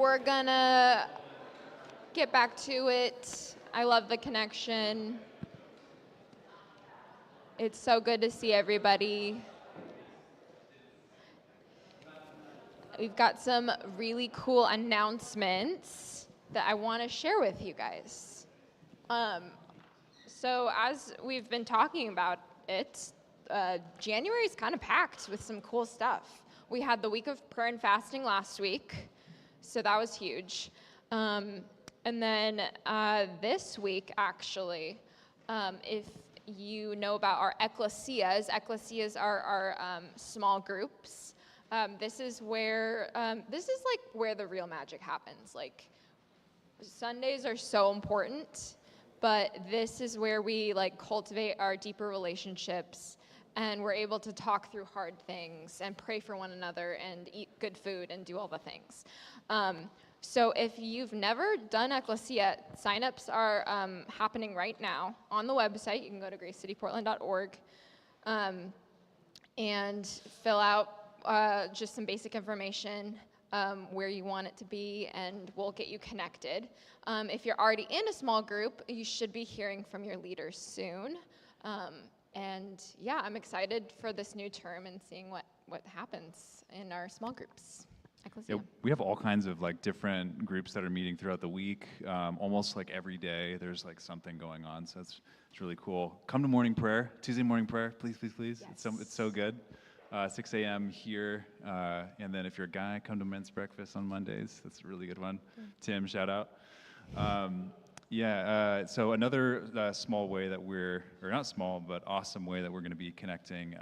we're gonna get back to it. I love the connection. It's so good to see everybody. We've got some really cool announcements that I want to share with you guys. So as we've been talking about it, January is kind of packed with some cool stuff. We had the week of prayer and fasting last week, so that was huge. And then this week, actually, if you know about our ecclesias are our small groups. This is where where the real magic happens. Like, Sundays are so important, but this is where we cultivate our deeper relationships, and we're able to talk through hard things and pray for one another and eat good food and do all the things. So if you've never done Ecclesia, signups are happening right now on the website. You can go to gracecityportland.org and fill out just some basic information, where you want it to be, and we'll get you connected. If you're already in a small group, you should be hearing from your leaders soon. And yeah, I'm excited for this new term and seeing what happens in our small groups. Yeah, we have all kinds of different groups that are meeting throughout the week. Almost every day there's something going on, so it's really cool. Come to morning prayer, Tuesday morning prayer, please. Yes. It's so good. 6 a.m. here, and then if you're a guy, come to men's breakfast on Mondays. That's a really good one. Tim, shout out. So another small way that or not small, but awesome way that we're going to be connecting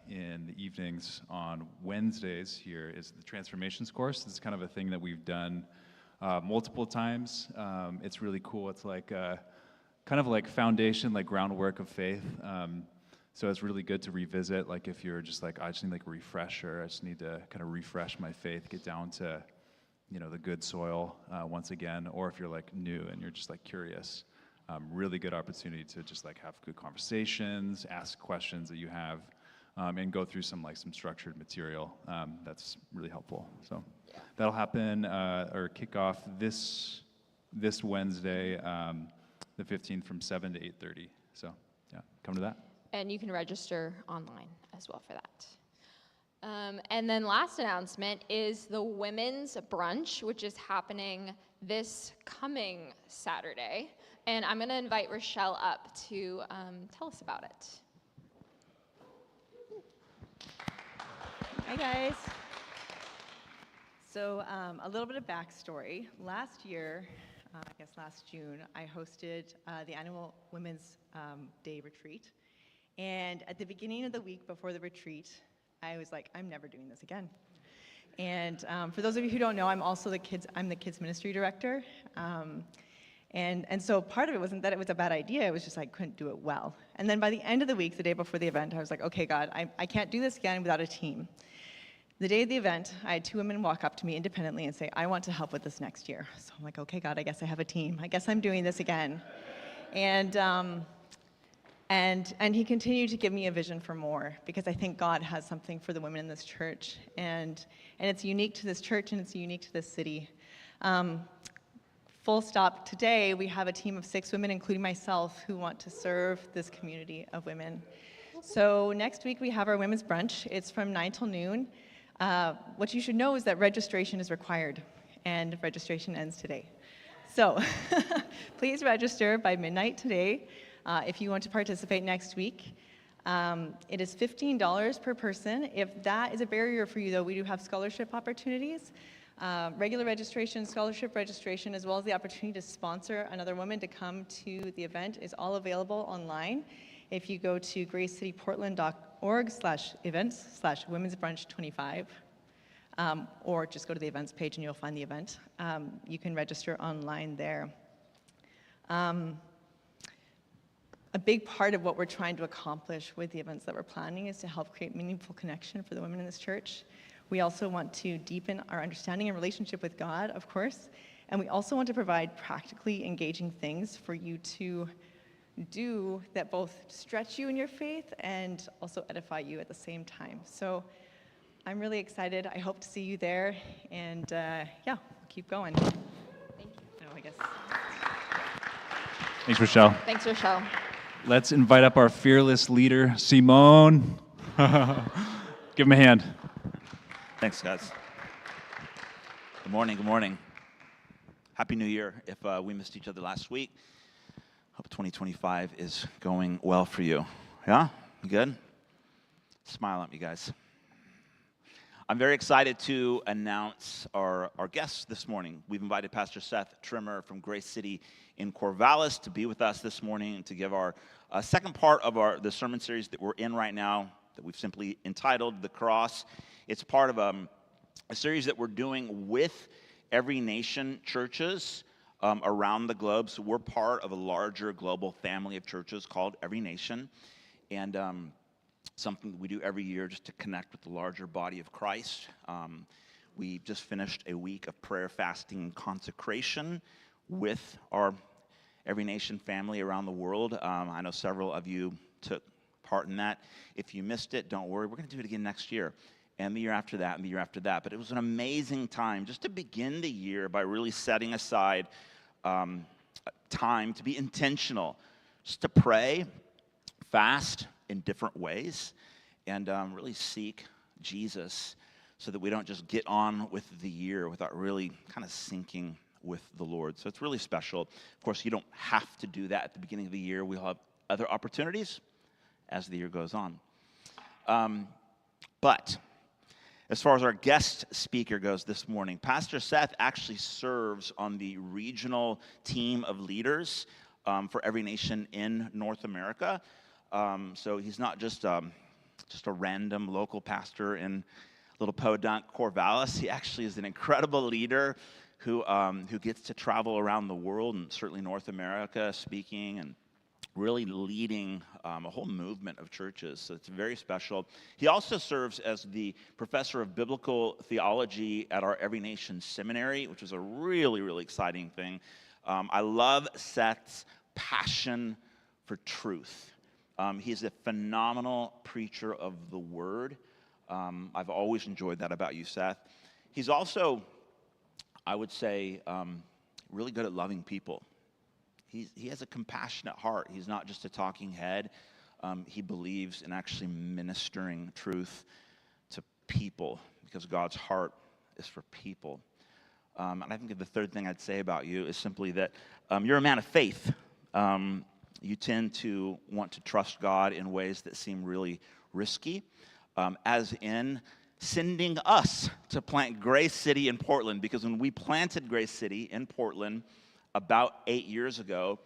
in the evenings on Wednesdays here is the Transformations course. This is kind of a thing that we've done multiple times. It's really cool. It's kind of foundation, groundwork of faith. So it's really good to revisit, if you're just I just need a refresher. I just need to kind of refresh my faith, get down to the good soil once again, or if you're new and you're just curious, really good opportunity to just have good conversations, ask questions that you have, and go through some structured material. That's really helpful. So yeah. That'll happen or kick off this Wednesday, the 15th, from 7 to 8:30. So yeah, come to that. And you can register online as well for that. And then last announcement is the Women's Brunch, which is happening this coming Saturday. And I'm going to invite Rochelle up to tell us about it. Hi, guys. So a little bit of backstory. Last year, last June, I hosted the annual Women's Day retreat. And at the beginning of the week before the retreat, I was like, I'm never doing this again. And for those of you who don't know, I'm the kids ministry director. And so part of it wasn't that it was a bad idea, it was just I couldn't do it well. And then by the end of the week, the day before the event, I was like, okay, God, I can't do this again without a team. The day of the event, I had 2 women walk up to me independently and say, I want to help with this next year. So I'm like, okay, God, I guess I have a team. I guess I'm doing this again. And he continued to give me a vision for more, because I think God has something for the women in this church, and it's unique to this church, and it's unique to this city. Full stop. Today we have a team of 6 women, including myself, who want to serve this community of women. So next week we have our women's brunch. It's from 9 till noon. What you should know is that registration is required, and registration ends today. So please register by midnight today. If you want to participate next week. It is $15 per person. If that is a barrier for you, though, we do have scholarship opportunities. Regular registration, scholarship registration, as well as the opportunity to sponsor another woman to come to the event is all available online. If you go to gracecityportland.org/events/womensbrunch25, or just go to the events page and you'll find the event. You can register online there. A big part of what we're trying to accomplish with the events that we're planning is to help create meaningful connection for the women in this church. We also want to deepen our understanding and relationship with God, of course, and we also want to provide practically engaging things for you to do that both stretch you in your faith and also edify you at the same time. So I'm really excited. I hope to see you there, and keep going. Thank you. No, I guess. Thanks, Rochelle. Thanks, Rochelle. Let's invite up our fearless leader, Simone. Give him a hand. Thanks, guys. Good morning, good morning. Happy New Year. If we missed each other last week, hope 2025 is going well for you. Yeah? You good? Smile at me, guys. I'm very excited to announce our guests this morning. We've invited Pastor Seth Trimmer from Grace City in Corvallis to be with us this morning and to give our second part of the sermon series that we're in right now, that we've simply entitled The Cross. It's part of a series that we're doing with Every Nation churches around the globe. So we're part of a larger global family of churches called Every Nation. And something that we do every year just to connect with the larger body of Christ. We just finished a week of prayer, fasting, and consecration with our Every Nation family around the world. I know several of you took part in that. If you missed it, don't worry. We're going to do it again next year, and the year after that, and the year after that. But it was an amazing time just to begin the year by really setting aside time to be intentional, just to pray, fast in different ways, and really seek Jesus so that we don't just get on with the year without really kind of syncing with the Lord. So it's really special. Of course, you don't have to do that at the beginning of the year. We'll have other opportunities as the year goes on. But as far as our guest speaker goes this morning, Pastor Seth actually serves on the regional team of leaders for Every Nation in North America. So he's not just a random local pastor in little podunk Corvallis. He actually is an incredible leader who gets to travel around the world and certainly North America, speaking and really leading a whole movement of churches. So it's very special. He also serves as the professor of biblical theology at our Every Nation Seminary, which is a really, really exciting thing. I love Seth's passion for truth. He's a phenomenal preacher of the word. I've always enjoyed that about you, Seth. He's also, I would say, really good at loving people. He has a compassionate heart. He's not just a talking head. He believes in actually ministering truth to people because God's heart is for people. And I think the third thing I'd say about you is simply that you're a man of faith. You tend to want to trust God in ways that seem really risky, as in sending us to plant Grace City in Portland, because when we planted Grace City in Portland about 8 years ago,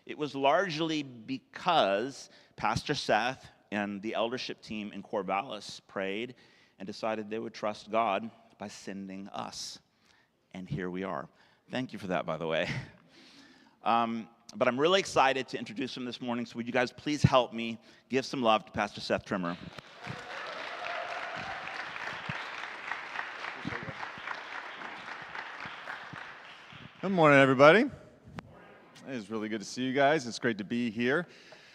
it was largely because Pastor Seth and the eldership team in Corvallis prayed and decided they would trust God by sending us. And here we are. Thank you for that, by the way. But I'm really excited to introduce him this morning, so would you guys please help me give some love to Pastor Seth Trimmer. Good morning, everybody. It is really good to see you guys. It's great to be here.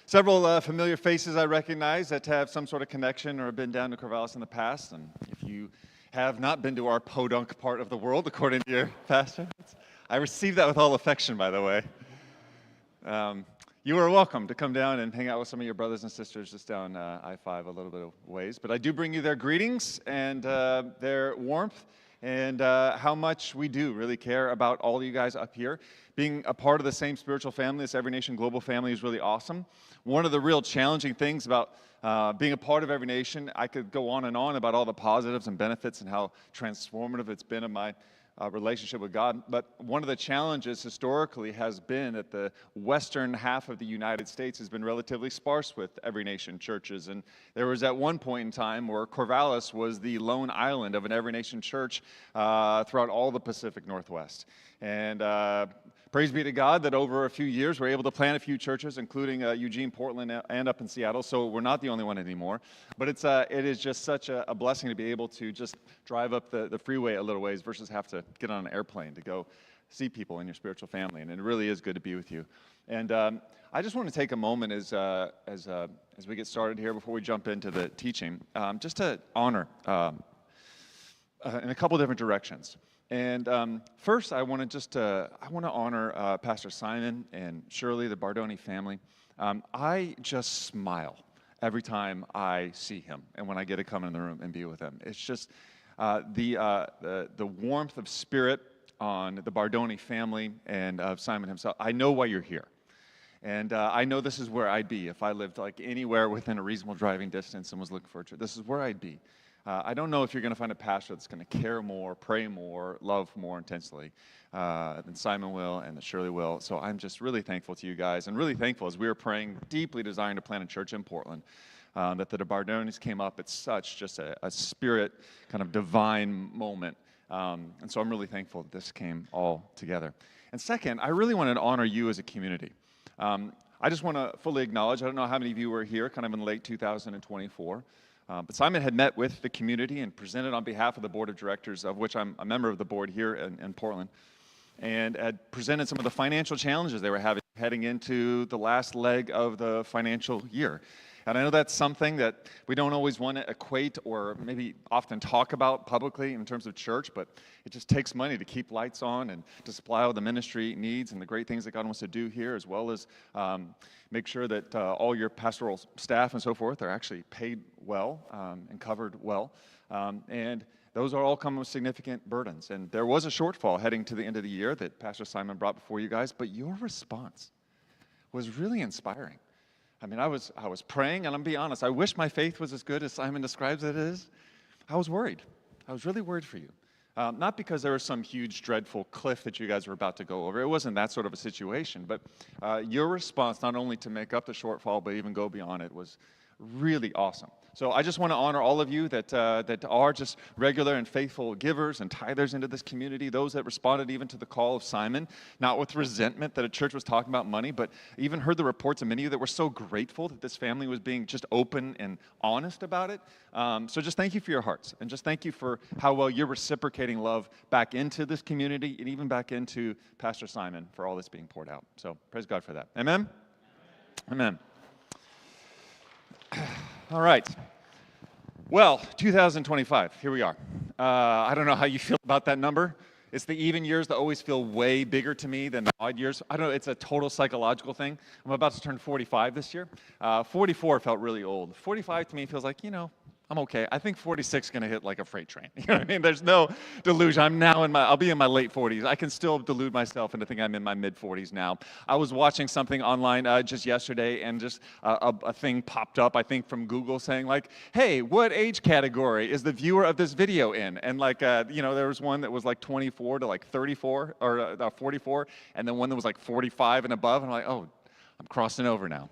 Several familiar faces I recognize that have some sort of connection or have been down to Corvallis in the past. And if you have not been to our podunk part of the world, according to your pastor, I received that with all affection, by the way. You are welcome to come down and hang out with some of your brothers and sisters just down I-5 a little bit of ways. But I do bring you their greetings and their warmth and how much we do really care about all of you guys up here. Being a part of the same spiritual family, this Every Nation global family, is really awesome. One of the real challenging things about being a part of Every Nation, I could go on and on about all the positives and benefits and how transformative it's been in my relationship with God. But one of the challenges historically has been that the western half of the United States has been relatively sparse with Every Nation churches. And there was at one point in time where Corvallis was the lone island of an Every Nation church throughout all the Pacific Northwest. And praise be to God that over a few years we're able to plant a few churches, including Eugene, Portland, and up in Seattle. So we're not the only one anymore. But it is just such a blessing to be able to just drive up the freeway a little ways versus have to get on an airplane to go see people in your spiritual family. And it really is good to be with you. And I just want to take a moment as we get started here before we jump into the teaching, just to honor in a couple different directions. And first, I want to honor Pastor Simon and Shirley, the Bardoni family. I just smile every time I see him and when I get to come in the room and be with him. It's just the warmth of spirit on the Bardoni family and of Simon himself. I know why you're here. And I know this is where I'd be if I lived like anywhere within a reasonable driving distance and was looking for a church. This is where I'd be. I don't know if you're going to find a pastor that's going to care more, pray more, love more intensely than Simon will and that Shirley will. So I'm just really thankful to you guys, and really thankful as we were praying, deeply desiring to plant a church in Portland, that the Bardonis came up. It's such just a spirit kind of divine moment. And so I'm really thankful that this came all together. And second, I really wanted to honor you as a community. I just want to fully acknowledge, I don't know how many of you were here kind of in late 2024, but Simon had met with the community and presented on behalf of the board of directors, of which I'm a member of the board here in Portland, and had presented some of the financial challenges they were having heading into the last leg of the financial year. And I know that's something that we don't always want to equate or maybe often talk about publicly in terms of church, but it just takes money to keep lights on and to supply all the ministry needs and the great things that God wants to do here, as well as make sure that all your pastoral staff and so forth are actually paid well and covered well. And those are all come with significant burdens. And there was a shortfall heading to the end of the year that Pastor Simon brought before you guys, but your response was really inspiring. I mean, I was praying, and I'm being honest, I wish my faith was as good as Simon describes it is. I was worried. I was really worried for you. Not because there was some huge, dreadful cliff that you guys were about to go over. It wasn't that sort of a situation. But your response, not only to make up the shortfall, but even go beyond it, was really awesome. So I just want to honor all of you that are just regular and faithful givers and tithers into this community, those that responded even to the call of Simon, not with resentment that a church was talking about money, but even heard the reports of many of you that were so grateful that this family was being just open and honest about it. So just thank you for your hearts, and just thank you for how well you're reciprocating love back into this community and even back into Pastor Simon for all that's being poured out. So praise God for that. Amen? Amen. All right. Well, 2025, here we are. I don't know how you feel about that number. It's the even years that always feel way bigger to me than the odd years. I don't know, it's a total psychological thing. I'm about to turn 45 this year. 44 felt really old. 45 to me feels like, I'm okay. I think 46 is going to hit like a freight train. You know what I mean? There's no delusion. I'll be in my late 40s. I can still delude myself into thinking I'm in my mid 40s now. I was watching something online just yesterday, and just a thing popped up, I think from Google, saying like, hey, what age category is the viewer of this video in? And like, there was one that was like 24 to like 34 or 44, and then one that was like 45 and above. And I'm like, oh, I'm crossing over now.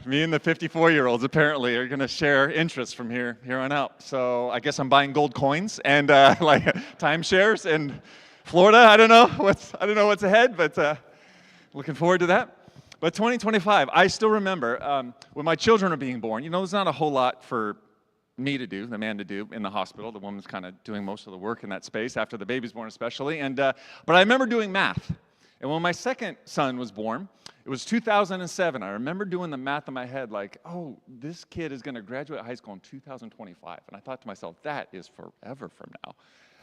Me and the 54-year-olds apparently are going to share interests from here on out. So I guess I'm buying gold coins and like timeshares in Florida. I don't know what's ahead, but looking forward to that. But 2025, I still remember when my children are being born. There's not a whole lot for me to do, the man to do in the hospital. The woman's kind of doing most of the work in that space after the baby's born, especially. And but I remember doing math. And when my second son was born, it was 2007. I remember doing the math in my head like, oh, this kid is going to graduate high school in 2025. And I thought to myself, that is forever from now.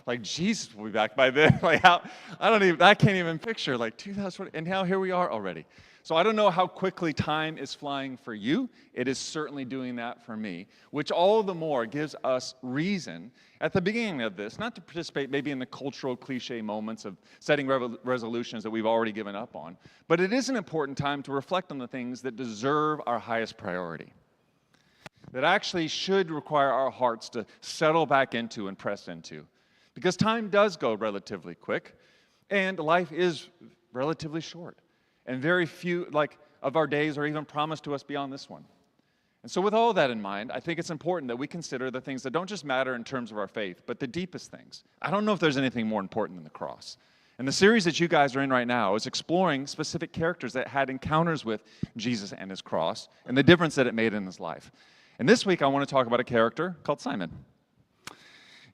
Like, Jesus will be back by then. Like, I can't even picture, like, 2020. And now here we are already. So I don't know how quickly time is flying for you. It is certainly doing that for me, which all the more gives us reason at the beginning of this, not to participate maybe in the cultural cliche moments of setting resolutions that we've already given up on, but it is an important time to reflect on the things that deserve our highest priority, that actually should require our hearts to settle back into and press into. Because time does go relatively quick, and life is relatively short. And very few of our days are even promised to us beyond this one. And so with all that in mind, I think it's important that we consider the things that don't just matter in terms of our faith, but the deepest things. I don't know if there's anything more important than the cross. And the series that you guys are in right now is exploring specific characters that had encounters with Jesus and his cross and the difference that it made in his life. And this week I want to talk about a character called Simon.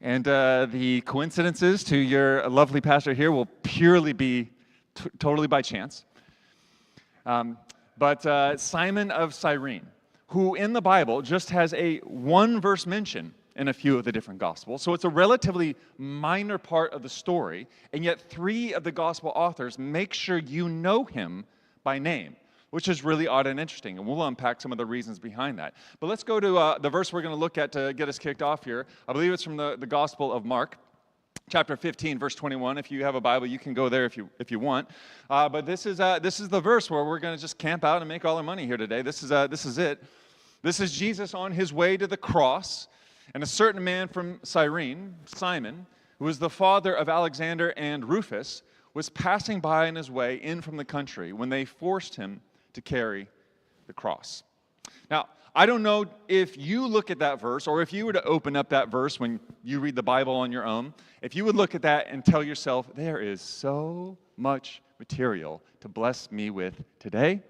And the coincidences to your lovely pastor here will purely be totally by chance. But Simon of Cyrene, who in the Bible just has a one-verse mention in a few of the different Gospels. So it's a relatively minor part of the story, and yet 3 of the Gospel authors make sure you know him by name, which is really odd and interesting, and we'll unpack some of the reasons behind that. But let's go to the verse we're going to look at to get us kicked off here. I believe it's from the Gospel of Mark, chapter 15, verse 21. If you have a Bible, you can go there if you want. But this is the verse where we're going to just camp out and make all our money here today. This is it. This is Jesus on his way to the cross, and a certain man from Cyrene, Simon, who was the father of Alexander and Rufus, was passing by on his way in from the country when they forced him to carry the cross. Now, I don't know if you look at that verse, or if you were to open up that verse when you read the Bible on your own, if you would look at that and tell yourself, there is so much material to bless me with today,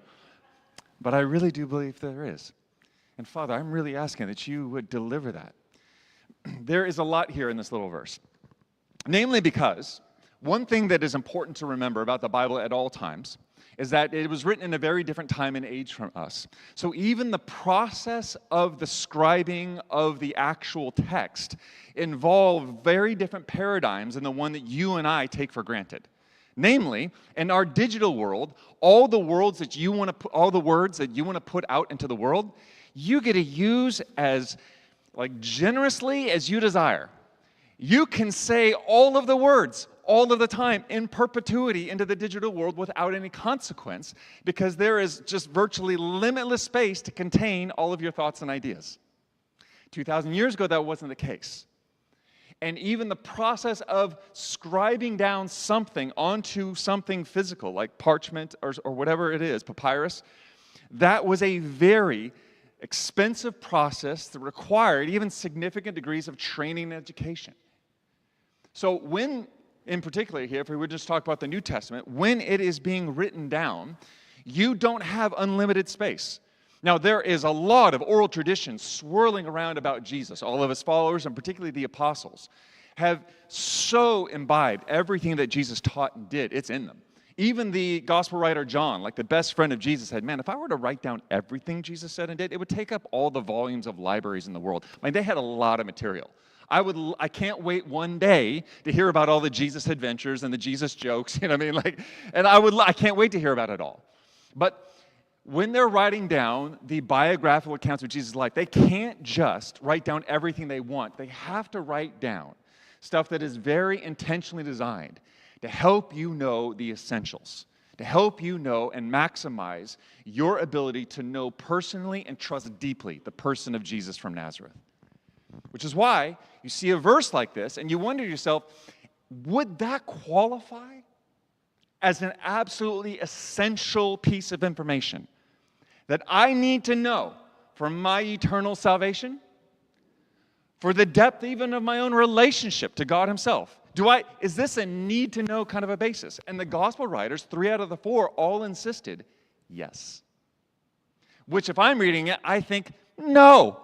but I really do believe there is. And Father, I'm really asking that you would deliver that. There is a lot here in this little verse, namely because one thing that is important to remember about the Bible at all times is that it was written in a very different time and age from us. So even the process of the scribing of the actual text involved very different paradigms than the one that you and I take for granted. Namely, in our digital world, all the words that you want to put out into the world, you get to use as generously as you desire. You can say all of the words all of the time in perpetuity into the digital world without any consequence, because there is just virtually limitless space to contain all of your thoughts and ideas. 2,000 years ago, that wasn't the case. And even the process of scribing down something onto something physical, like parchment or whatever it is, papyrus, that was a very expensive process that required even significant degrees of training and education. So when, in particular here, if we would just talk about the New Testament, when it is being written down, you don't have unlimited space. Now, there is a lot of oral tradition swirling around about Jesus. All of his followers, and particularly the apostles, have so imbibed everything that Jesus taught and did. It's in them. Even the gospel writer John, like the best friend of Jesus, said, man, if I were to write down everything Jesus said and did, it would take up all the volumes of libraries in the world. I mean, they had a lot of material. I can't wait one day to hear about all the Jesus adventures and the Jesus jokes, you know what I mean? And I can't wait to hear about it all. But when they're writing down the biographical accounts of Jesus' life, they can't just write down everything they want. They have to write down stuff that is very intentionally designed to help you know the essentials, to help you know and maximize your ability to know personally and trust deeply the person of Jesus from Nazareth. Which is why you see a verse like this and you wonder to yourself, would that qualify as an absolutely essential piece of information that I need to know for my eternal salvation? For the depth even of my own relationship to God himself? Is this a need to know kind of a basis? And the gospel writers, 3 out of the 4, all insisted, yes. Which if I'm reading it, I think, no.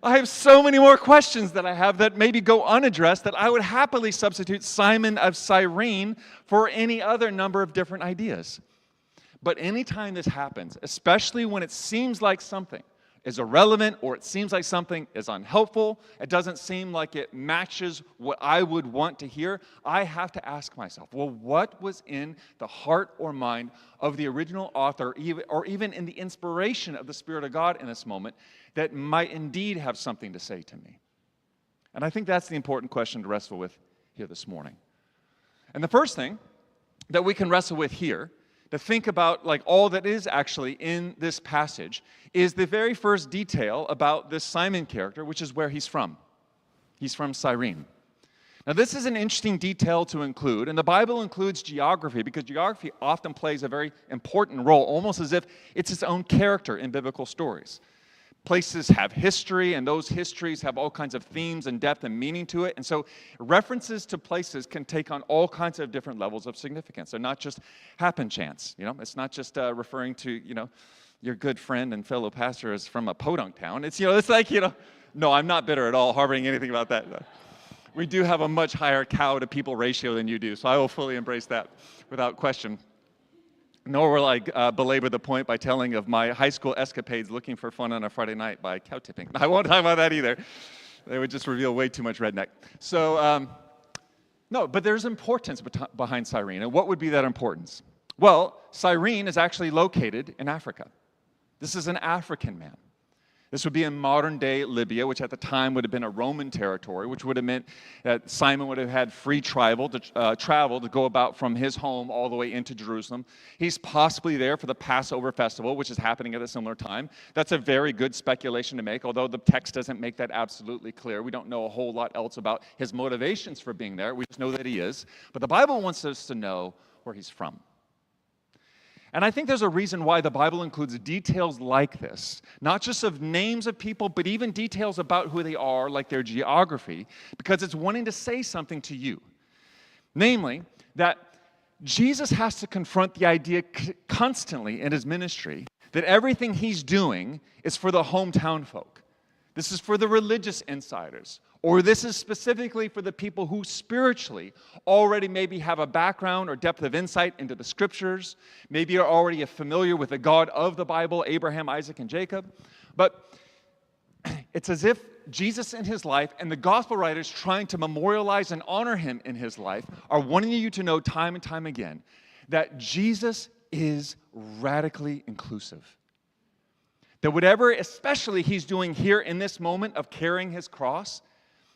I have so many more questions that I have that maybe go unaddressed that I would happily substitute Simon of Cyrene for any other number of different ideas. But anytime this happens, especially when it seems like something is irrelevant or it seems like something is unhelpful, it doesn't seem like it matches what I would want to hear, I have to ask myself, well, what was in the heart or mind of the original author, or even in the inspiration of the Spirit of God in this moment, that might indeed have something to say to me? And I think that's the important question to wrestle with here this morning. And the first thing that we can wrestle with here, to think about all that is actually in this passage, is the very first detail about this Simon character, which is where he's from. He's from Cyrene. Now this is an interesting detail to include, and the Bible includes geography because geography often plays a very important role, almost as if it's its own character in biblical stories. Places have history, and those histories have all kinds of themes and depth and meaning to it. And so references to places can take on all kinds of different levels of significance. They're not just happen chance. It's not just referring to, your good friend and fellow pastor is from a podunk town. It's like, no, I'm not bitter at all, harboring anything about that. No. We do have a much higher cow to people ratio than you do, so I will fully embrace that without question. Nor will I belabor the point by telling of my high school escapades looking for fun on a Friday night by cow tipping. I won't talk about that either. They would just reveal way too much redneck. So, no, but there's importance behind Cyrene. And what would be that importance? Well, Cyrene is actually located in Africa. This is an African man. This would be in modern-day Libya, which at the time would have been a Roman territory, which would have meant that Simon would have had free travel to go about from his home all the way into Jerusalem. He's possibly there for the Passover festival, which is happening at a similar time. That's a very good speculation to make, although the text doesn't make that absolutely clear. We don't know a whole lot else about his motivations for being there. We just know that he is. But the Bible wants us to know where he's from. And I think there's a reason why the Bible includes details like this, not just of names of people, but even details about who they are, like their geography, because it's wanting to say something to you. Namely, that Jesus has to confront the idea constantly in his ministry that everything he's doing is for the hometown folk. This is for the religious insiders, or this is specifically for the people who spiritually already maybe have a background or depth of insight into the scriptures, maybe are already familiar with the God of the Bible, Abraham, Isaac, and Jacob. But it's as if Jesus in his life and the gospel writers trying to memorialize and honor him in his life are wanting you to know time and time again that Jesus is radically inclusive. That whatever, especially he's doing here in this moment of carrying his cross,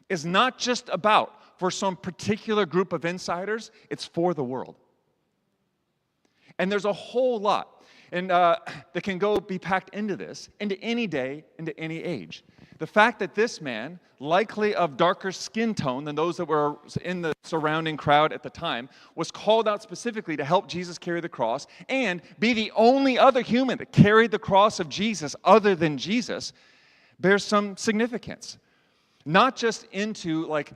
is not just about for some particular group of insiders, it's for the world. And there's a whole lot that can be packed into this, into any day, into any age. The fact that this man, likely of darker skin tone than those that were in the surrounding crowd at the time, was called out specifically to help Jesus carry the cross and be the only other human that carried the cross of Jesus other than Jesus, bears some significance. Not just into like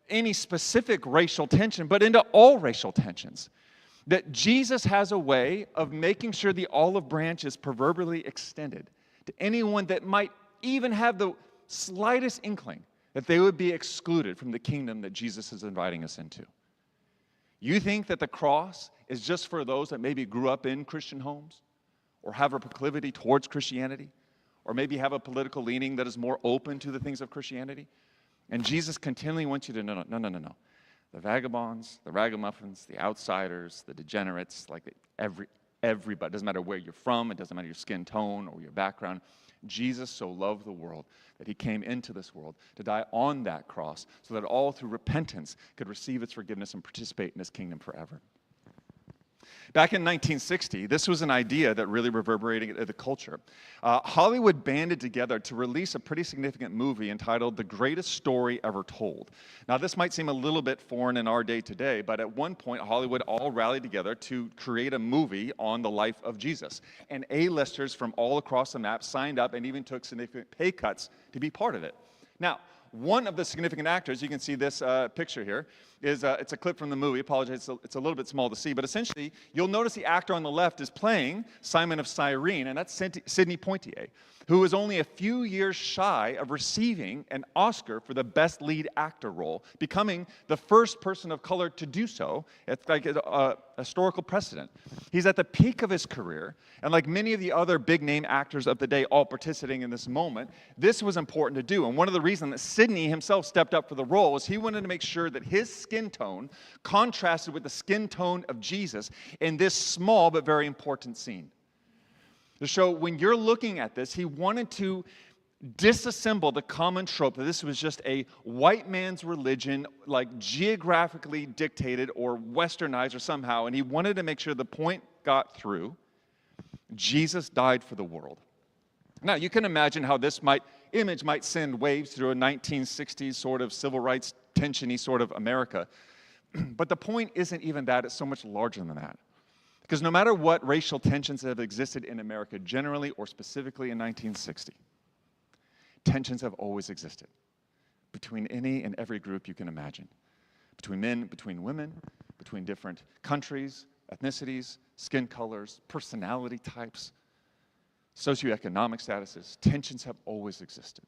any specific racial tension, but into all racial tensions. That Jesus has a way of making sure the olive branch is proverbially extended to anyone that might even have the slightest inkling that they would be excluded from the kingdom that Jesus is inviting us into. You think that the cross is just for those that maybe grew up in Christian homes or have a proclivity towards Christianity or maybe have a political leaning that is more open to the things of Christianity? And Jesus continually wants you to know, no. The vagabonds, the ragamuffins, the outsiders, the degenerates, like everybody, it doesn't matter where you're from, it doesn't matter your skin tone or your background. Jesus so loved the world that he came into this world to die on that cross so that all through repentance could receive its forgiveness and participate in his kingdom forever. Back in 1960, this was an idea that really reverberated the culture. Hollywood banded together to release a pretty significant movie entitled The Greatest Story Ever Told. Now, this might seem a little bit foreign in our day today, but at one point, Hollywood all rallied together to create a movie on the life of Jesus. And A-listers from all across the map signed up and even took significant pay cuts to be part of it. Now, one of the significant actors, you can see this picture here, it's a clip from the movie. Apologize, it's a little bit small to see, but essentially, you'll notice the actor on the left is playing Simon of Cyrene, and that's Sidney Poitier, who was only a few years shy of receiving an Oscar for the Best Lead Actor role, becoming the first person of color to do so. It's like a historical precedent. He's at the peak of his career, and like many of the other big-name actors of the day all participating in this moment, this was important to do. And one of the reasons that Sidney himself stepped up for the role was he wanted to make sure that his skin tone contrasted with the skin tone of Jesus in this small but very important scene. To show when you're looking at this, he wanted to disassemble the common trope that this was just a white man's religion, like geographically dictated or westernized or somehow, and he wanted to make sure the point got through. Jesus died for the world. Now, you can imagine how this image might send waves through a 1960s sort of civil rights tension-y sort of America. But the point isn't even that, it's so much larger than that. Because no matter what racial tensions have existed in America generally or specifically in 1960, tensions have always existed between any and every group you can imagine. Between men, between women, between different countries, ethnicities, skin colors, personality types, socioeconomic statuses. Tensions have always existed.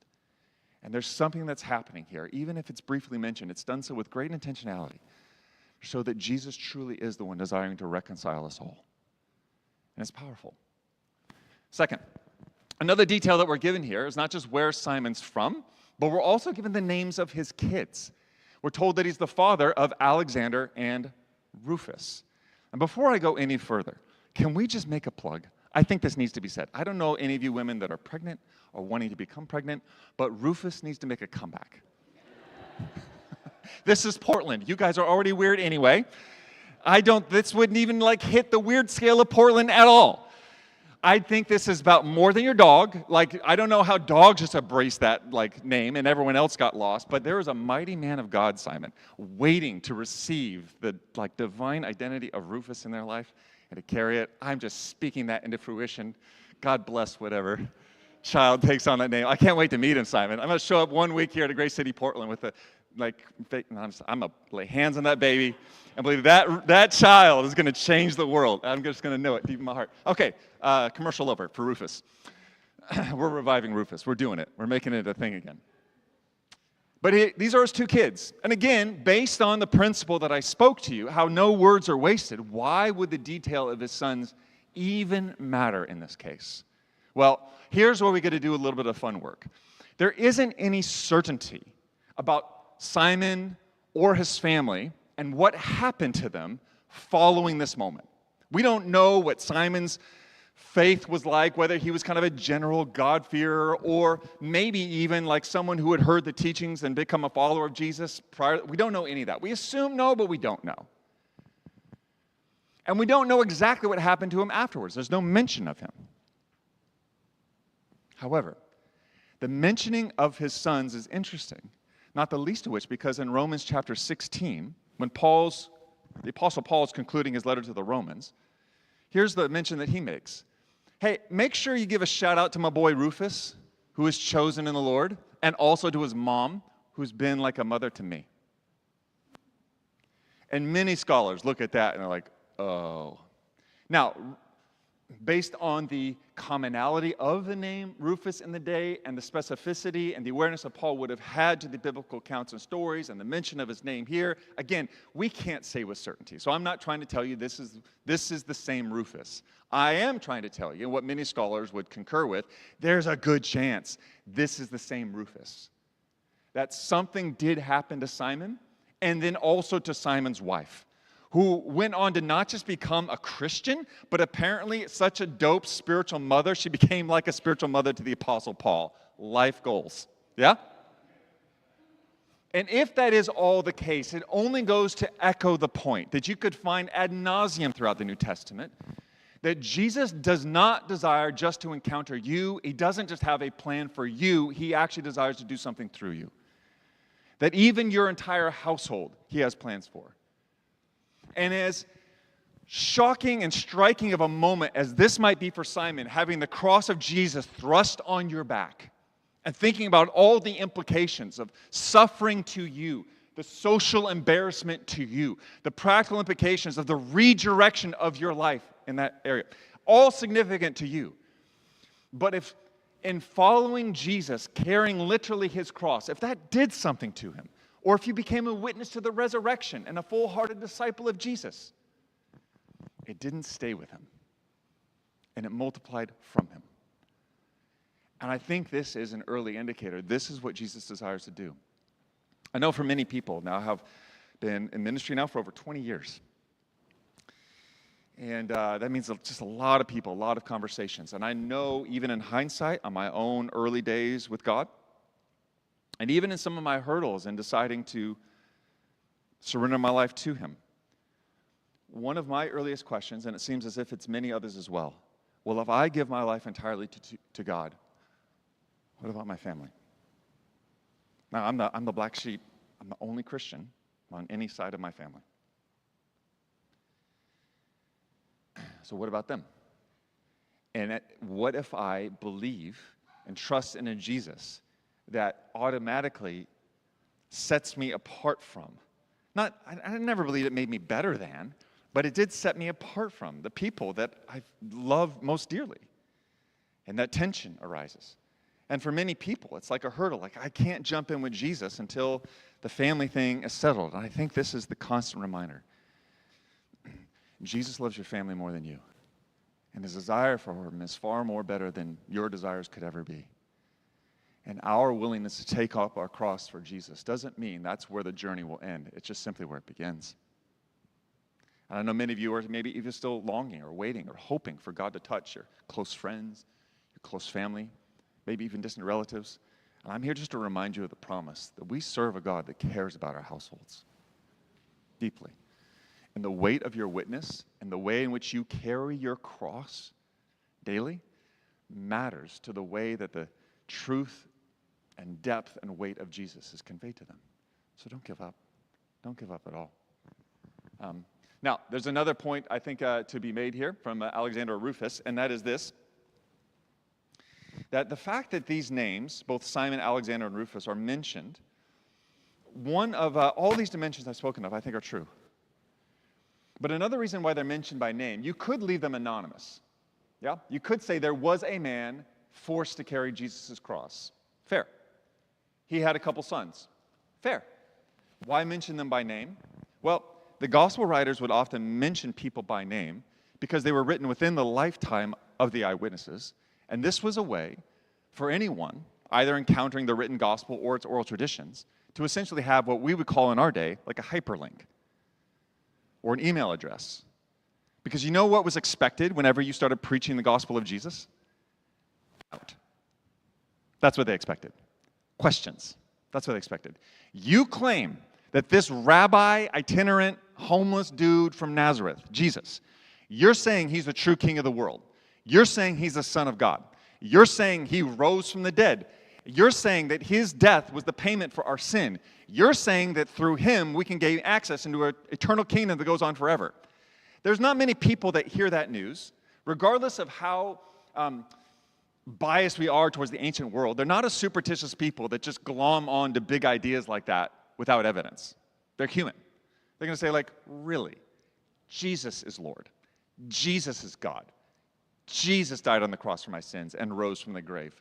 And there's something that's happening here. Even if it's briefly mentioned, it's done so with great intentionality, so that Jesus truly is the one desiring to reconcile us all. And it's powerful. Second, another detail that we're given here is not just where Simon's from, but we're also given the names of his kids. We're told that he's the father of Alexander and Rufus. And before I go any further, can we just make a plug? I think this needs to be said. I don't know any of you women that are pregnant or wanting to become pregnant, but Rufus needs to make a comeback. This is Portland. You guys are already weird anyway. This wouldn't even hit the weird scale of Portland at all. I think this is about more than your dog. I don't know how dogs just embrace that name and everyone else got lost, but there is a mighty man of God, Simon, waiting to receive the divine identity of Rufus in their life and to carry it. I'm just speaking that into fruition. God bless whatever child takes on that name. I can't wait to meet him, Simon. I'm going to show up 1 week here to Grace City, Portland with I'm going to lay hands on that baby and believe that child is going to change the world. I'm just going to know it deep in my heart. Okay, commercial over for Rufus. We're reviving Rufus. We're doing it. We're making it a thing again. But these are his 2 kids. And again, based on the principle that I spoke to you, how no words are wasted, why would the detail of his sons even matter in this case? Well, here's where we get to do a little bit of fun work. There isn't any certainty about Simon or his family and what happened to them following this moment. We don't know what Simon's faith was like, whether he was kind of a general God-fearer or maybe even like someone who had heard the teachings and become a follower of Jesus prior. We don't know any of that. We assume no, but we don't know. And we don't know exactly what happened to him afterwards. There's no mention of him. However, the mentioning of his sons is interesting, not the least of which because in Romans chapter 16, when the Apostle Paul is concluding his letter to the Romans, here's the mention that he makes. Hey, make sure you give a shout out to my boy Rufus, who is chosen in the Lord, and also to his mom, who's been like a mother to me. And many scholars look at that and are like, oh. Now, based on the commonality of the name Rufus in the day and the specificity and the awareness that Paul would have had to the biblical accounts and stories and the mention of his name here, again, we can't say with certainty. So I'm not trying to tell you this is the same Rufus. I am trying to tell you what many scholars would concur with. There's a good chance this is the same Rufus. That something did happen to Simon and then also to Simon's wife, who went on to not just become a Christian, but apparently such a dope spiritual mother, she became like a spiritual mother to the Apostle Paul. Life goals. Yeah? And if that is all the case, it only goes to echo the point that you could find ad nauseum throughout the New Testament, that Jesus does not desire just to encounter you. He doesn't just have a plan for you. He actually desires to do something through you. That even your entire household, he has plans for. And as shocking and striking of a moment as this might be for Simon, having the cross of Jesus thrust on your back and thinking about all the implications of suffering to you, the social embarrassment to you, the practical implications of the redirection of your life in that area, all significant to you. But if in following Jesus, carrying literally his cross, if that did something to him, or if you became a witness to the resurrection and a full-hearted disciple of Jesus, it didn't stay with him, and it multiplied from him. And I think this is an early indicator. This is what Jesus desires to do. I know for many people now have been in ministry now for over 20 years. And that means just a lot of people, a lot of conversations. And I know even in hindsight, on my own early days with God, and even in some of my hurdles in deciding to surrender my life to him, one of my earliest questions, and it seems as if it's many others as well, well, if I give my life entirely to God, what about my family? Now, I'm the black sheep. I'm the only Christian on any side of my family. So what about them? And what if I believe and trust in a Jesus that automatically sets me apart from? I never believed it made me better than, but it did set me apart from the people that I love most dearly. And that tension arises. And for many people, it's like a hurdle. Like, I can't jump in with Jesus until the family thing is settled. And I think this is the constant reminder. Jesus loves your family more than you. And his desire for him is far more better than your desires could ever be. And our willingness to take up our cross for Jesus doesn't mean that's where the journey will end. It's just simply where it begins. And I know many of you are maybe even still longing or waiting or hoping for God to touch your close friends, your close family, maybe even distant relatives. And I'm here just to remind you of the promise that we serve a God that cares about our households deeply. And the weight of your witness and the way in which you carry your cross daily matters to the way that the truth and depth and weight of Jesus is conveyed to them. So don't give up. Don't give up at all. Now, there's another point I think to be made here from Alexander Rufus, and that is this. That the fact that these names, both Simon, Alexander, and Rufus, are mentioned, one of all these dimensions I've spoken of, I think are true. But another reason why they're mentioned by name, you could leave them anonymous. Yeah? You could say there was a man forced to carry Jesus' cross. Fair. He had a couple sons. Fair. Why mention them by name? Well, the gospel writers would often mention people by name because they were written within the lifetime of the eyewitnesses, and this was a way for anyone, either encountering the written gospel or its oral traditions, to essentially have what we would call in our day like a hyperlink or an email address. Because you know what was expected whenever you started preaching the gospel of Jesus? Out. That's what they expected. Questions. That's what they expected. You claim that this rabbi, itinerant, homeless dude from Nazareth, Jesus, you're saying he's the true king of the world. You're saying he's the Son of God. You're saying he rose from the dead. You're saying that his death was the payment for our sin. You're saying that through him we can gain access into an eternal kingdom that goes on forever. There's not many people that hear that news, regardless of how biased we are towards the ancient world. They're not a superstitious people that just glom on to big ideas like that without evidence. They're human. They're going to say, like, really? Jesus is Lord. Jesus is God. Jesus died on the cross for my sins and rose from the grave.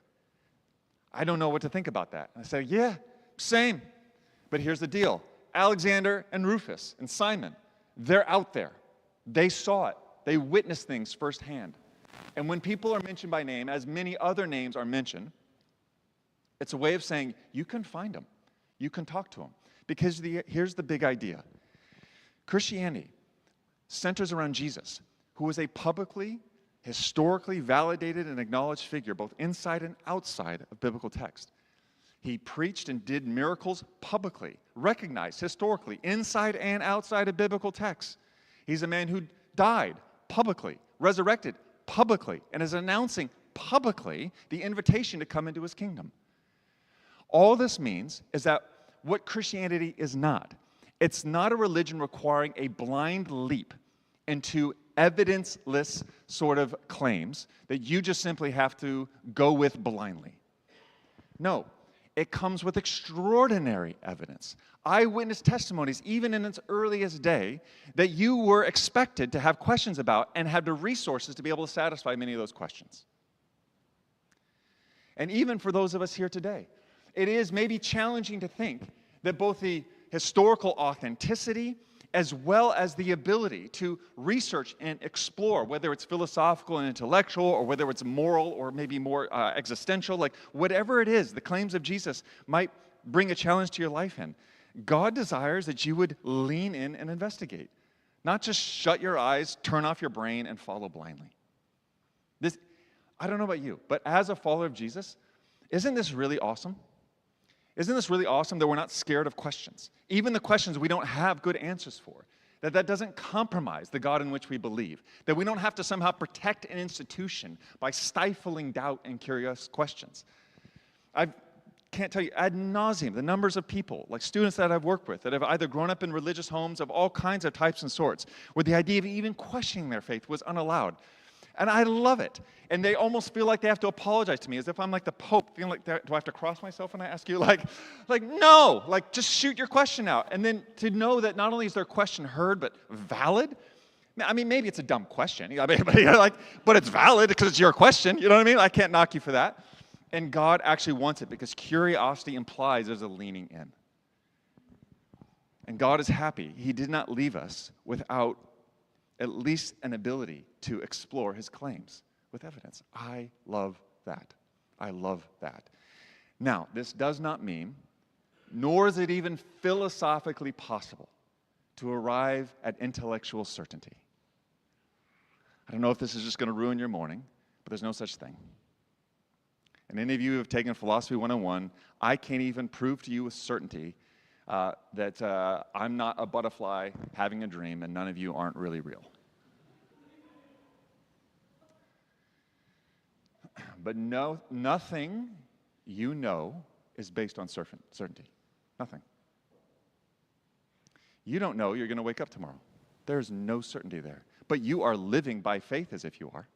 I don't know what to think about that. And I say, yeah, same. But here's the deal. Alexander and Rufus and Simon, they're out there. They saw it. They witnessed things firsthand. And when people are mentioned by name, as many other names are mentioned, it's a way of saying, you can find them. You can talk to them. Because here's the big idea. Christianity centers around Jesus, who was a publicly, historically validated and acknowledged figure, both inside and outside of biblical text. He preached and did miracles publicly, recognized historically, inside and outside of biblical texts. He's a man who died publicly, resurrected publicly, and is announcing publicly the invitation to come into his kingdom. All this means is that what Christianity is not, it's not a religion requiring a blind leap into evidenceless sort of claims that you just simply have to go with blindly. No, it comes with extraordinary evidence. Eyewitness testimonies, even in its earliest day, that you were expected to have questions about and have the resources to be able to satisfy many of those questions. And even for those of us here today, it is maybe challenging to think that both the historical authenticity as well as the ability to research and explore, whether it's philosophical and intellectual, or whether it's moral or maybe more existential, like whatever it is, the claims of Jesus might bring a challenge to your life in. God desires that you would lean in and investigate, not just shut your eyes, turn off your brain, and follow blindly. I don't know about you, but as a follower of Jesus, isn't this really awesome? Isn't this really awesome that we're not scared of questions? Even the questions we don't have good answers for. That doesn't compromise the God in which we believe. That we don't have to somehow protect an institution by stifling doubt and curious questions. I can't tell you ad nauseum the numbers of people, like students that I've worked with, that have either grown up in religious homes of all kinds of types and sorts, where the idea of even questioning their faith was unallowed. And I love it. And they almost feel like they have to apologize to me, as if I'm like the Pope, feeling like, do I have to cross myself when I ask you? Like no, like just shoot your question out. And then to know that not only is their question heard, but valid. I mean, maybe it's a dumb question, but it's valid because it's your question. You know what I mean? I can't knock you for that. And God actually wants it because curiosity implies there's a leaning in. And God is happy. He did not leave us without at least an ability to explore his claims with evidence. I love that. I love that. Now, this does not mean, nor is it even philosophically possible, to arrive at intellectual certainty. I don't know if this is just going to ruin your morning, but there's no such thing. And any of you who have taken Philosophy 101, I can't even prove to you with certainty that I'm not a butterfly having a dream and none of you aren't really real. But no, nothing you know is based on certainty. Nothing. You don't know you're going to wake up tomorrow. There's no certainty there. But you are living by faith as if you are.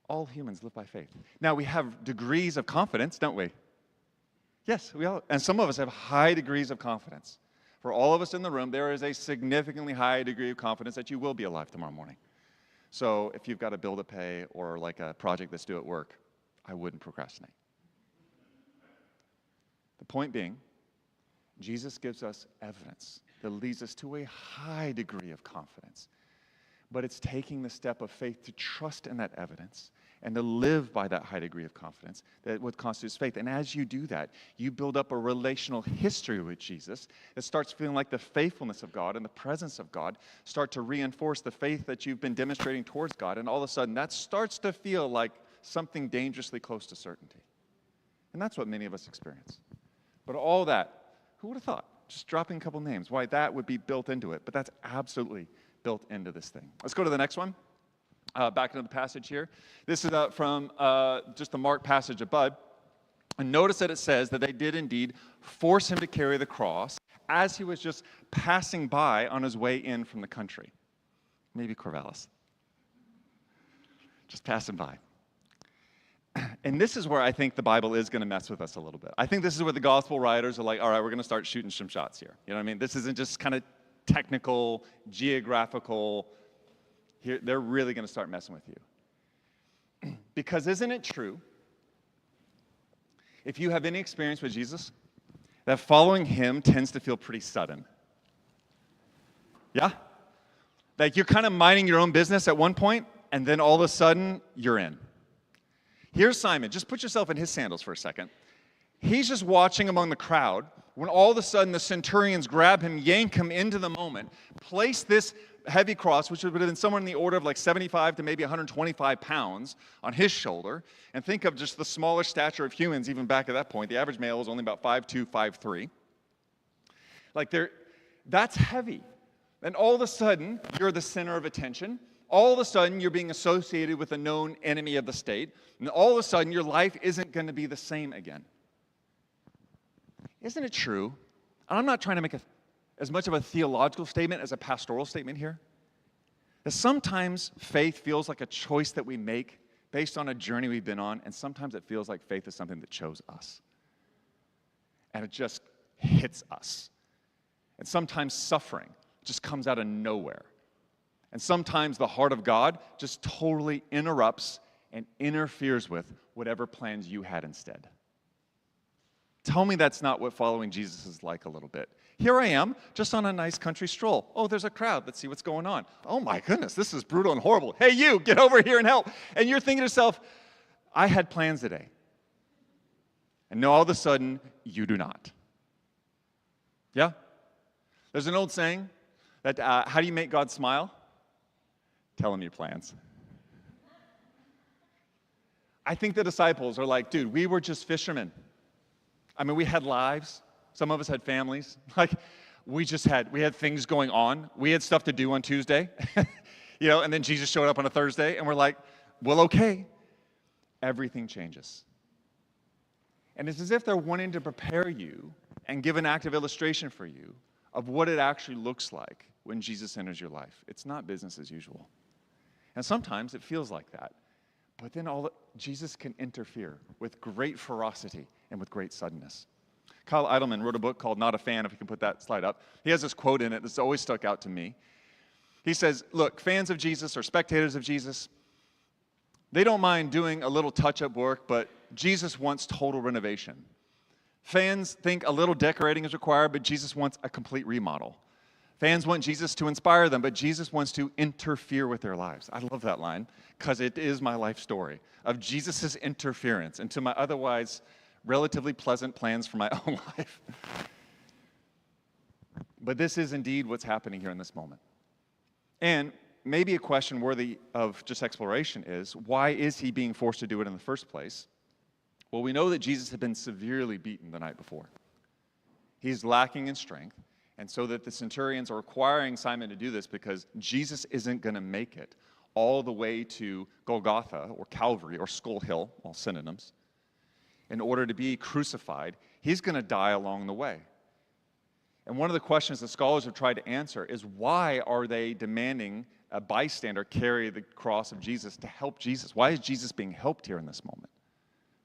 All humans live by faith. Now, we have degrees of confidence, don't we? Yes, we all, and some of us have high degrees of confidence. For all of us in the room, there is a significantly high degree of confidence that you will be alive tomorrow morning. So if you've got a bill to pay or like a project that's due at work, I wouldn't procrastinate. The point being, Jesus gives us evidence that leads us to a high degree of confidence. But it's taking the step of faith to trust in that evidence and to live by that high degree of confidence that what constitutes faith. And as you do that, you build up a relational history with Jesus that starts feeling like the faithfulness of God and the presence of God start to reinforce the faith that you've been demonstrating towards God. And all of a sudden, that starts to feel like something dangerously close to certainty. And that's what many of us experience. But all that, who would have thought? Just dropping a couple names, why that would be built into it. But that's absolutely built into this thing. Let's go to the next one. Back into the passage here. This is from just the Mark passage above. And notice that it says that they did indeed force him to carry the cross as he was just passing by on his way in from the country. Maybe Corvallis. Just passing by. And this is where I think the Bible is going to mess with us a little bit. I think this is where the gospel writers are like, all right, we're going to start shooting some shots here. You know what I mean? This isn't just kind of technical, geographical. Here, they're really going to start messing with you. Because isn't it true, if you have any experience with Jesus, that following him tends to feel pretty sudden? Yeah? Like you're kind of minding your own business at one point, and then all of a sudden, you're in. Here's Simon. Just put yourself in his sandals for a second. He's just watching among the crowd when all of a sudden the centurions grab him, yank him into the moment, place this heavy cross, which would have been somewhere in the order of like 75 to maybe 125 pounds on his shoulder. And think of just the smaller stature of humans even back at that point. The average male was only about 5'2", 5'3". Like that's heavy. And all of a sudden, you're the center of attention. All of a sudden, you're being associated with a known enemy of the state. And all of a sudden, your life isn't going to be the same again. Isn't it true? And I'm not trying to make as much of a theological statement as a pastoral statement here. That sometimes faith feels like a choice that we make based on a journey we've been on, and sometimes it feels like faith is something that chose us. And it just hits us. And sometimes suffering just comes out of nowhere. And sometimes the heart of God just totally interrupts and interferes with whatever plans you had instead. Tell me that's not what following Jesus is like a little bit. Here I am, just on a nice country stroll. Oh, there's a crowd. Let's see what's going on. Oh my goodness, this is brutal and horrible. Hey, you, get over here and help. And you're thinking to yourself, I had plans today. And now all of a sudden, you do not. Yeah? There's an old saying that how do you make God smile? Tell him your plans. I think the disciples are like, dude, we were just fishermen. I mean, we had lives. Some of us had families. Like, we had things going on. We had stuff to do on Tuesday, and then Jesus showed up on a Thursday, and we're like, well, okay. Everything changes. And it's as if they're wanting to prepare you and give an active illustration for you of what it actually looks like when Jesus enters your life. It's not business as usual. And sometimes it feels like that. But then Jesus can interfere with great ferocity and with great suddenness. Kyle Idleman wrote a book called Not a Fan, if you can put that slide up. He has this quote in it that's always stuck out to me. He says, look, fans of Jesus or spectators of Jesus, they don't mind doing a little touch-up work, but Jesus wants total renovation. Fans think a little decorating is required, but Jesus wants a complete remodel. Fans want Jesus to inspire them, but Jesus wants to interfere with their lives. I love that line because it is my life story of Jesus' interference into my otherwise relatively pleasant plans for my own life. But this is indeed what's happening here in this moment. And maybe a question worthy of just exploration is, why is he being forced to do it in the first place? Well, we know that Jesus had been severely beaten the night before. He's lacking in strength, and so that the centurions are requiring Simon to do this because Jesus isn't going to make it all the way to Golgotha or Calvary or Skull Hill, all synonyms, in order to be crucified. He's going to die along the way. And one of the questions that scholars have tried to answer is, why are they demanding a bystander carry the cross of Jesus to help Jesus? Why is Jesus being helped here in this moment?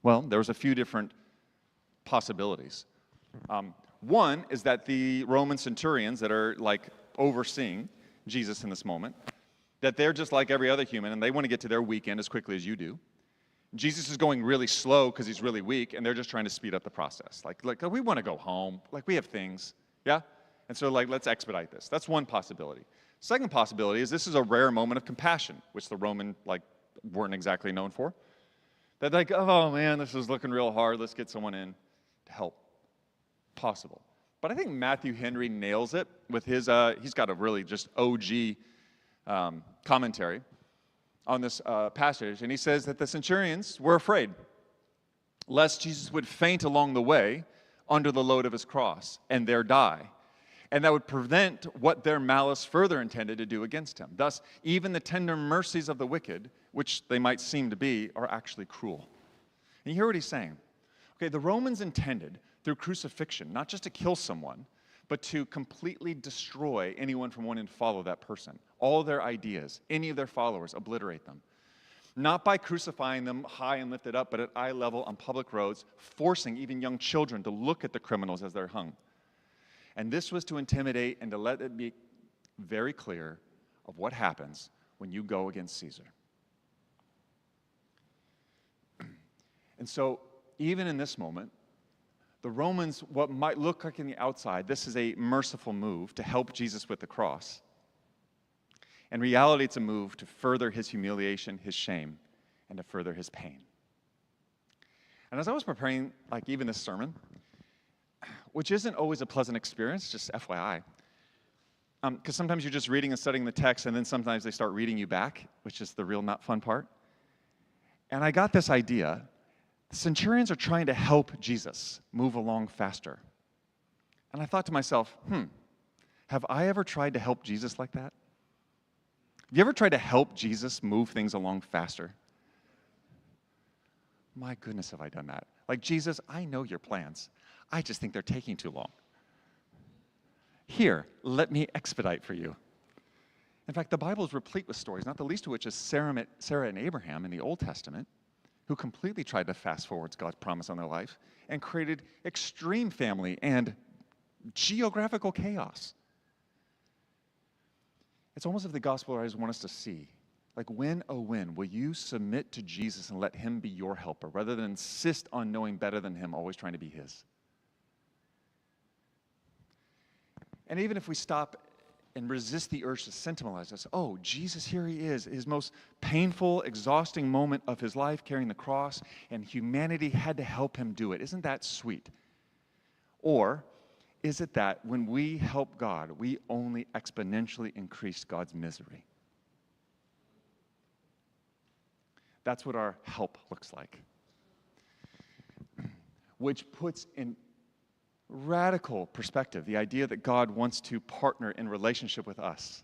Well, there was a few different possibilities. One is that the Roman centurions that are like overseeing Jesus in this moment, that they're just like every other human and they want to get to their weekend as quickly as you do. Jesus is going really slow because he's really weak, and they're just trying to speed up the process. Like we want to go home. Like, we have things. Yeah? And so, let's expedite this. That's one possibility. Second possibility is this is a rare moment of compassion, which the Roman, weren't exactly known for. That oh man, this is looking real hard. Let's get someone in to help. Possible. But I think Matthew Henry nails it with his, he's got a really just OG commentary on this passage. And he says that the centurions were afraid lest Jesus would faint along the way under the load of his cross and there die. And that would prevent what their malice further intended to do against him. Thus, even the tender mercies of the wicked, which they might seem to be, are actually cruel. And you hear what he's saying? Okay, the Romans intended, through crucifixion, not just to kill someone, but to completely destroy anyone from wanting to follow that person. All their ideas, any of their followers, obliterate them. Not by crucifying them high and lifted up, but at eye level on public roads, forcing even young children to look at the criminals as they're hung. And this was to intimidate and to let it be very clear of what happens when you go against Caesar. And so, even in this moment, the Romans, what might look like in the outside, this is a merciful move to help Jesus with the cross. In reality, it's a move to further his humiliation, his shame, and to further his pain. And as I was preparing, even this sermon, which isn't always a pleasant experience, just FYI, because sometimes you're just reading and studying the text, and then sometimes they start reading you back, which is the real not fun part. And I got this idea. The centurions are trying to help Jesus move along faster. And I thought to myself, have I ever tried to help Jesus like that? Have you ever tried to help Jesus move things along faster? My goodness, have I done that. Jesus, I know your plans. I just think they're taking too long. Here, let me expedite for you. In fact, the Bible is replete with stories, not the least of which is Sarah and Abraham in the Old Testament, who completely tried to fast forward God's promise on their life and created extreme family and geographical chaos. It's almost as if the gospel writers want us to see, when, oh when, will you submit to Jesus and let him be your helper, rather than insist on knowing better than him, always trying to be his? And even if we stop and resist the urge to sentimentalize us, oh, Jesus, here he is, his most painful, exhausting moment of his life, carrying the cross, and humanity had to help him do it. Isn't that sweet? Or is it that when we help God, we only exponentially increase God's misery? That's what our help looks like. Which puts in radical perspective the idea that God wants to partner in relationship with us.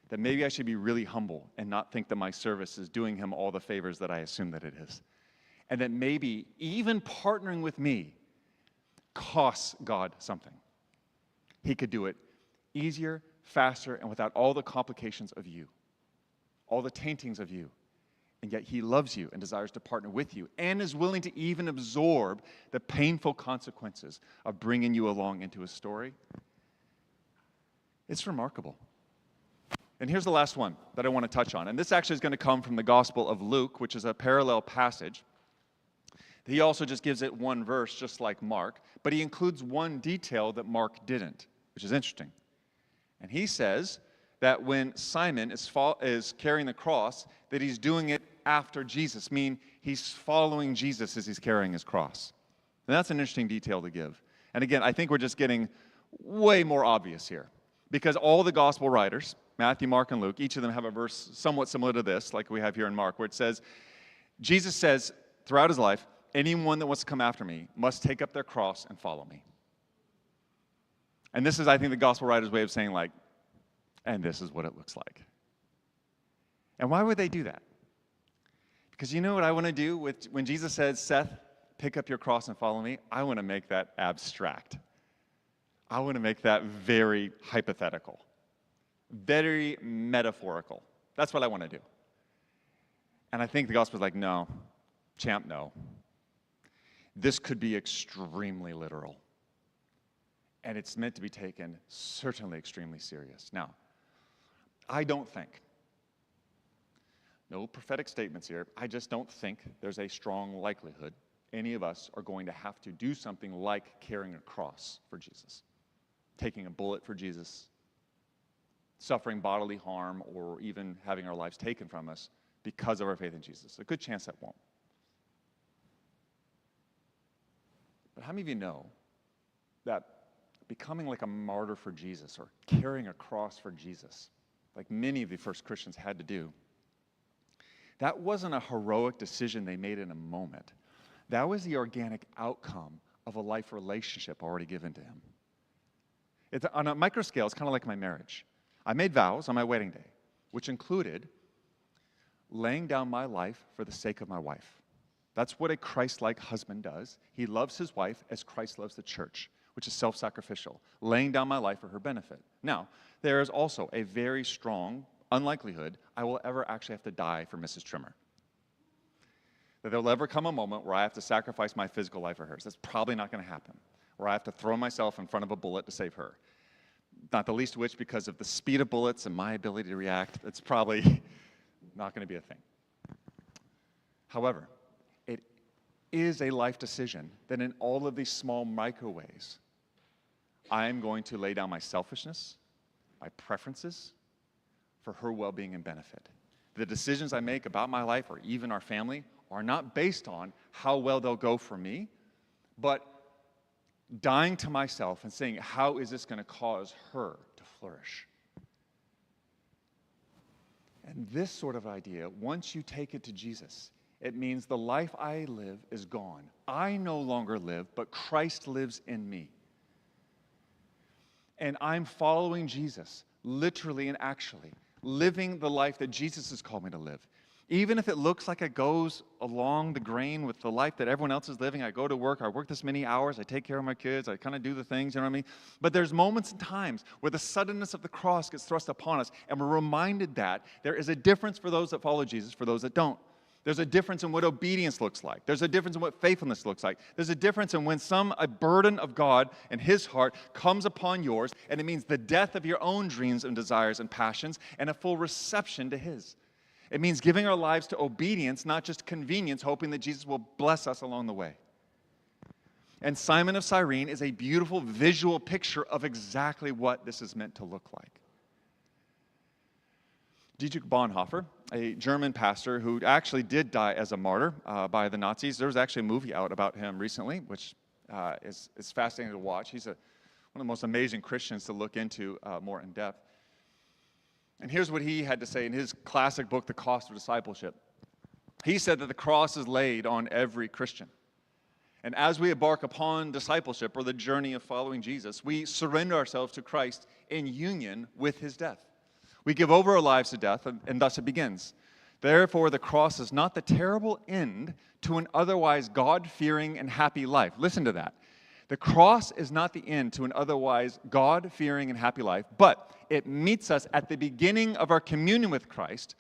That maybe I should be really humble and not think that my service is doing him all the favors that I assume that it is. And that maybe even partnering with me costs God something. He could do it easier, faster, and without all the complications of you, all the taintings of you. And yet he loves you and desires to partner with you and is willing to even absorb the painful consequences of bringing you along into his story. It's remarkable. And here's the last one that I want to touch on. And this actually is going to come from the Gospel of Luke, which is a parallel passage. He also just gives it one verse, just like Mark, but he includes one detail that Mark didn't, which is interesting. And he says that when Simon is carrying the cross, that he's doing it after Jesus, meaning he's following Jesus as he's carrying his cross. And that's an interesting detail to give. And again, I think we're just getting way more obvious here, because all the gospel writers, Matthew, Mark, and Luke, each of them have a verse somewhat similar to this, like we have here in Mark, where it says, Jesus says throughout his life, anyone that wants to come after me must take up their cross and follow me. And this is, I think, the gospel writer's way of saying, like, and this is what it looks like. And why would they do that? Because you know what I want to do with when Jesus says, Seth, pick up your cross and follow me? I want to make that abstract. I want to make that very hypothetical, very metaphorical. That's what I want to do. And I think the gospel is like, no, champ, no. This could be extremely literal. And it's meant to be taken certainly extremely serious. Now, I don't think, no prophetic statements here, I just don't think there's a strong likelihood any of us are going to have to do something like carrying a cross for Jesus, taking a bullet for Jesus, suffering bodily harm, or even having our lives taken from us because of our faith in Jesus. A good chance that won't. But how many of you know that becoming like a martyr for Jesus or carrying a cross for Jesus, like many of the first Christians had to do, that wasn't a heroic decision they made in a moment. That was the organic outcome of a life relationship already given to him. On a micro scale, it's kind of like my marriage. I made vows on my wedding day, which included laying down my life for the sake of my wife. That's what a Christ-like husband does. He loves his wife as Christ loves the church, which is self-sacrificial, laying down my life for her benefit. Now, there is also a very strong unlikelihood I will ever actually have to die for Mrs. Trimmer. That there'll ever come a moment where I have to sacrifice my physical life for hers. That's probably not going to happen. Where I have to throw myself in front of a bullet to save her. Not the least of which because of the speed of bullets and my ability to react. It's probably not going to be a thing. However, it is a life decision that in all of these small micro ways, I am going to lay down my selfishness, my preferences, for her well-being and benefit. The decisions I make about my life or even our family are not based on how well they'll go for me, but dying to myself and saying, how is this going to cause her to flourish? And this sort of idea, once you take it to Jesus, it means the life I live is gone. I no longer live, but Christ lives in me. And I'm following Jesus, literally and actually, living the life that Jesus has called me to live. Even if it looks like it goes along the grain with the life that everyone else is living. I go to work, I work this many hours, I take care of my kids, I kind of do the things, you know what I mean? But there's moments and times where the suddenness of the cross gets thrust upon us, and we're reminded that there is a difference for those that follow Jesus, for those that don't. There's a difference in what obedience looks like. There's a difference in what faithfulness looks like. There's a difference in when a burden of God and his heart comes upon yours, and it means the death of your own dreams and desires and passions and a full reception to his. It means giving our lives to obedience, not just convenience, hoping that Jesus will bless us along the way. And Simon of Cyrene is a beautiful visual picture of exactly what this is meant to look like. Dietrich Bonhoeffer, a German pastor who actually did die as a martyr by the Nazis. There was actually a movie out about him recently, which is fascinating to watch. He's one of the most amazing Christians to look into more in depth. And here's what he had to say in his classic book, The Cost of Discipleship. He said that the cross is laid on every Christian. And as we embark upon discipleship or the journey of following Jesus, we surrender ourselves to Christ in union with his death. We give over our lives to death, and thus it begins. Therefore, the cross is not the terrible end to an otherwise God-fearing and happy life. Listen to that. The cross is not the end to an otherwise God-fearing and happy life, but it meets us at the beginning of our communion with Christ,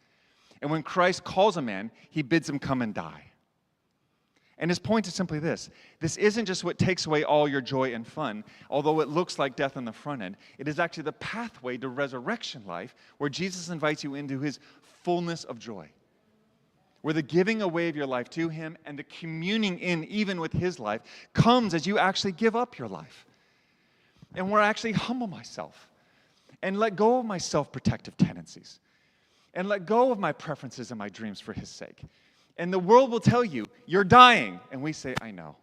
and when Christ calls a man, he bids him come and die. And his point is simply this. This isn't just what takes away all your joy and fun, although it looks like death on the front end. It is actually the pathway to resurrection life where Jesus invites you into his fullness of joy, where the giving away of your life to him and the communing in even with his life comes as you actually give up your life. And where I actually humble myself and let go of my self-protective tendencies and let go of my preferences and my dreams for his sake. And the world will tell you, you're dying. And we say, I know.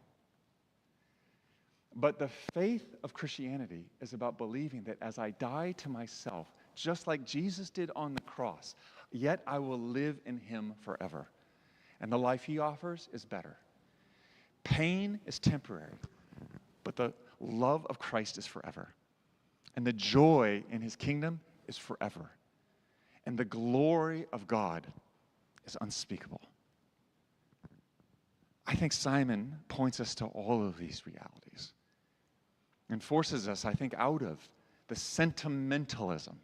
But the faith of Christianity is about believing that as I die to myself, just like Jesus did on the cross, yet I will live in him forever. And the life he offers is better. Pain is temporary, but the love of Christ is forever. And the joy in his kingdom is forever. And the glory of God is unspeakable. I think Simon points us to all of these realities and forces us, I think, out of the sentimentalism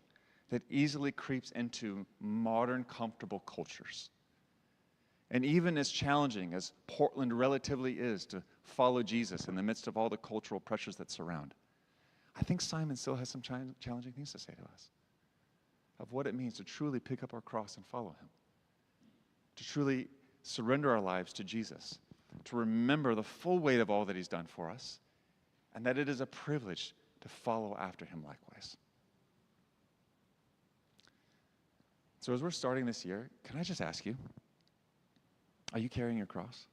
that easily creeps into modern, comfortable cultures. And even as challenging as Portland relatively is to follow Jesus in the midst of all the cultural pressures that surround, I think Simon still has some challenging things to say to us of what it means to truly pick up our cross and follow him, to truly surrender our lives to Jesus, to remember the full weight of all that he's done for us, and that it is a privilege to follow after him likewise. So as we're starting this year, can I just ask you, are you carrying your cross?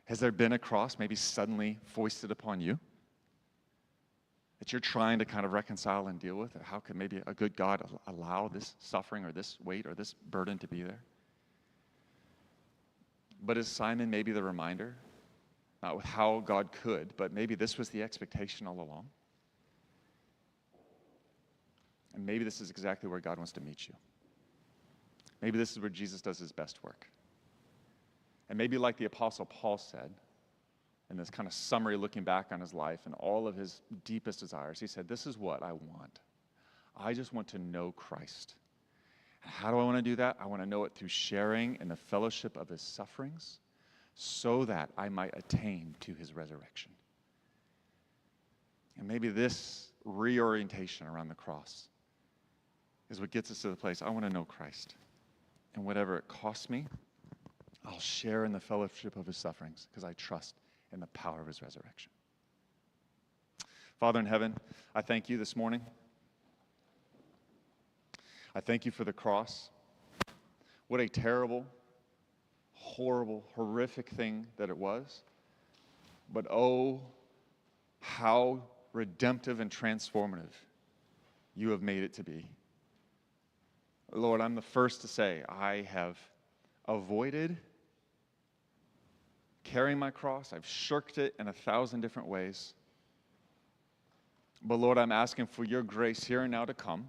Has there been a cross maybe suddenly foisted upon you that you're trying to kind of reconcile and deal with? How could maybe a good God allow this suffering or this weight or this burden to be there? But is Simon maybe the reminder, not with how God could, but maybe this was the expectation all along? And maybe this is exactly where God wants to meet you. Maybe this is where Jesus does his best work. And maybe like the Apostle Paul said, in this kind of summary looking back on his life and all of his deepest desires, he said, this is what I want. I just want to know Christ. And how do I want to do that? I want to know it through sharing in the fellowship of his sufferings so that I might attain to his resurrection. And maybe this reorientation around the cross is what gets us to the place, I want to know Christ. And whatever it costs me, I'll share in the fellowship of his sufferings because I trust in the power of his resurrection. Father in heaven, I thank you this morning. I thank you for the cross. What a terrible, horrible, horrific thing that it was. But oh, how redemptive and transformative you have made it to be. Lord, I'm the first to say I have avoided carrying my cross. I've shirked it in 1,000 different ways. But Lord, I'm asking for your grace here and now to come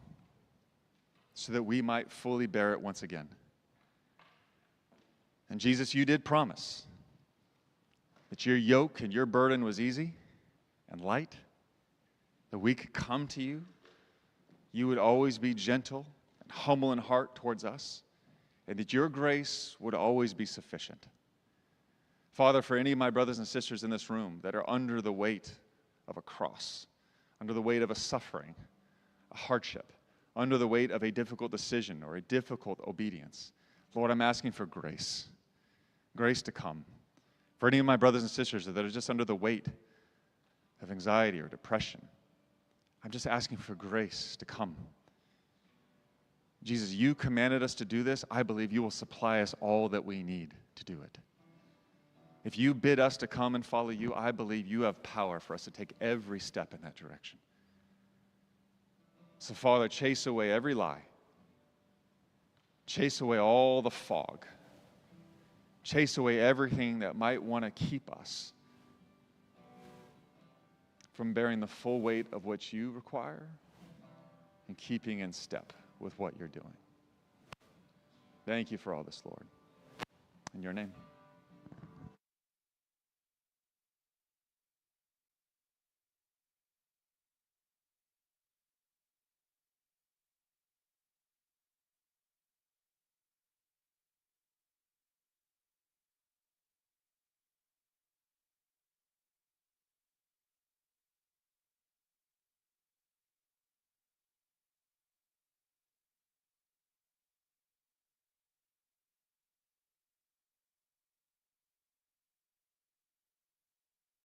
so that we might fully bear it once again. And Jesus, you did promise that your yoke and your burden was easy and light, that we could come to you. You would always be gentle and humble in heart towards us, and that your grace would always be sufficient. Father, for any of my brothers and sisters in this room that are under the weight of a cross, under the weight of a suffering, a hardship, under the weight of a difficult decision or a difficult obedience, Lord, I'm asking for grace, grace to come. For any of my brothers and sisters that are just under the weight of anxiety or depression, I'm just asking for grace to come. Jesus, you commanded us to do this. I believe you will supply us all that we need to do it. If you bid us to come and follow you, I believe you have power for us to take every step in that direction. So, Father, chase away every lie. Chase away all the fog. Chase away everything that might want to keep us from bearing the full weight of what you require and keeping in step with what you're doing. Thank you for all this, Lord. In your name.